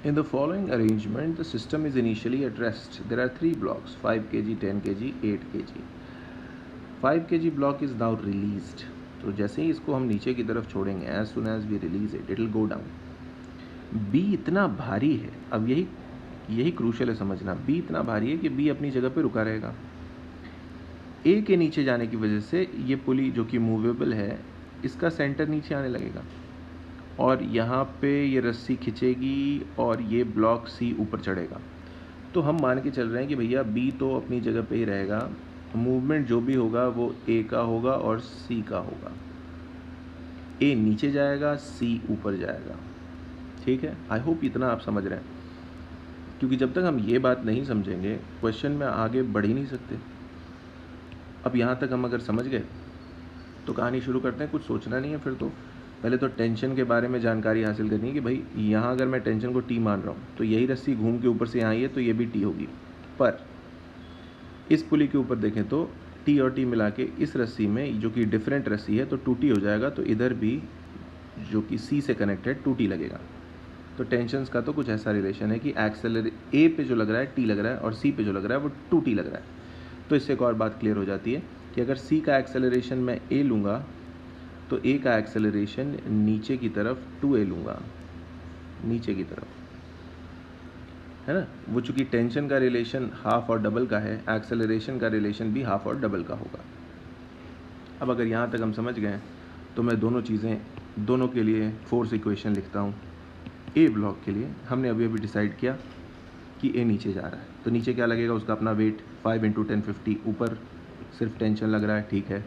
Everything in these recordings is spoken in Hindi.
In the following arrangement, the system is initially at rest. There are 3 blocks, 5 kg, 10 kg, 8 kg. 5 kg block is now released. तो जैसे ही इसको हम नीचे की तरफ छोड़ेंगे, as soon as we release it, it will go down. B इतना भारी है, अब यही क्रूशल है समझना. B इतना भारी है कि B अपनी जगह पे रुका रहेगा. A के नीचे जाने की वजह से ये पुली जो कि मूवेबल है, इसका सेंटर नीचे आने लगेगा और यहाँ पे ये रस्सी खिंचेगी और ये ब्लॉक सी ऊपर चढ़ेगा. तो हम मान के चल रहे हैं कि भैया बी तो अपनी जगह पे ही रहेगा, मूवमेंट जो भी होगा वो ए का होगा और सी का होगा. ए नीचे जाएगा, सी ऊपर जाएगा. ठीक है, आई होप इतना आप समझ रहे हैं, क्योंकि जब तक हम ये बात नहीं समझेंगे क्वेश्चन में आगे बढ़ ही नहीं सकते. अब यहाँ तक हम अगर समझ गए तो कहानी शुरू करते हैं. कुछ सोचना नहीं है फिर. तो पहले तो टेंशन के बारे में जानकारी हासिल करनी है कि भाई यहाँ अगर मैं टेंशन को टी मान रहा हूँ तो यही रस्सी घूम के ऊपर से यहाँ आई है तो ये भी टी होगी. पर इस पुली के ऊपर देखें तो टी और टी मिला के इस रस्सी में जो कि डिफरेंट रस्सी है तो 2t हो जाएगा. तो इधर भी जो कि सी से कनेक्टेड 2t लगेगा. तो टेंशन्स का तो कुछ ऐसा रिलेशन है कि ए पे जो लग रहा है टी लग रहा है और सी पे जो लग रहा है वो 2t लग रहा है. तो इससे एक और बात क्लियर हो जाती है कि अगर सी का एक्सेलरेशन मैं ए लूँगा तो ए का एक्सेलरेशन नीचे की तरफ 2a लूँगा, नीचे की तरफ, है ना. वो चूँकि टेंशन का रिलेशन हाफ और डबल का है, एक्सेलरेशन का रिलेशन भी हाफ और डबल का होगा. अब अगर यहाँ तक हम समझ गए तो मैं दोनों के लिए फोर्स इक्वेशन लिखता हूँ. ए ब्लॉक के लिए हमने अभी डिसाइड किया कि ए नीचे जा रहा है तो नीचे क्या लगेगा, उसका अपना वेट 5 × 1050. ऊपर सिर्फ टेंशन लग रहा है, ठीक है,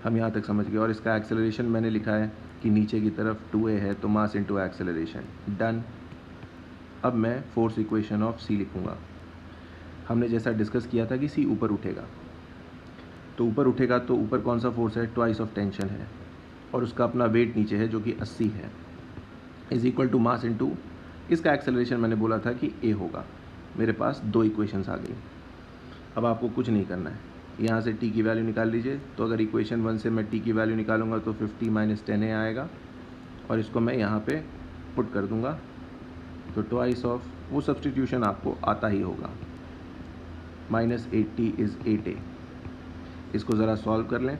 हम यहाँ तक समझ गए. और इसका एक्सेलरेशन मैंने लिखा है कि नीचे की तरफ 2a है तो मास इंटू एक्सेलरेशन. डन. अब मैं फोर्स इक्वेशन ऑफ सी लिखूँगा. हमने जैसा डिस्कस किया था कि सी ऊपर उठेगा, तो ऊपर उठेगा तो ऊपर कौन सा फोर्स है, ट्वाइस ऑफ टेंशन है और उसका अपना वेट नीचे है जो कि 80 है, is equal to mass into इसका एक्सेलरेशन. मैंने बोला था कि ए होगा. मेरे पास 2 इक्वेशंस आ गई. अब आपको कुछ नहीं करना है, यहाँ से t की वैल्यू निकाल लीजिए. तो अगर इक्वेशन 1 से मैं t की वैल्यू निकालूंगा तो 50 - 10a आएगा और इसको मैं यहाँ पे पुट कर दूँगा. तो ट्वाइस ऑफ वो सब्सटीट्यूशन आपको आता ही होगा. -80 इज़ 8a. इसको ज़रा सॉल्व कर लें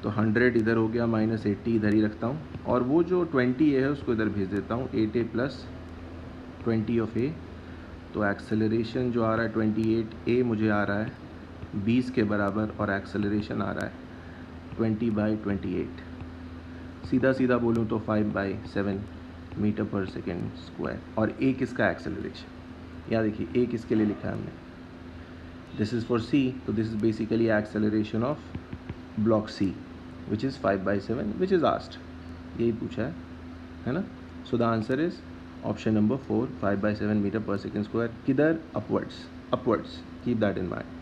तो 100 इधर हो गया, -80 इधर ही रखता हूँ और वो जो 20a है उसको इधर भेज देता हूँ. 8a + 20 of a. तो एक्सेलरेशन जो आ रहा है 28a मुझे आ रहा है 20 के बराबर और एक्सेलरेशन आ रहा है 20/28. सीधा सीधा बोलूँ तो 5/7 मीटर/सेकेंड स्क्वायर. और ए किसका एक्सेलरेशन, यहाँ देखिए ए किसके लिए लिखा है हमने, दिस इज़ फॉर सी. तो this is basically acceleration of block C which is 5/7 which is asked. यही पूछा है ना. So the answer is option number 4, 5/7 metre per second square. किधर, upwards. Keep that in mind.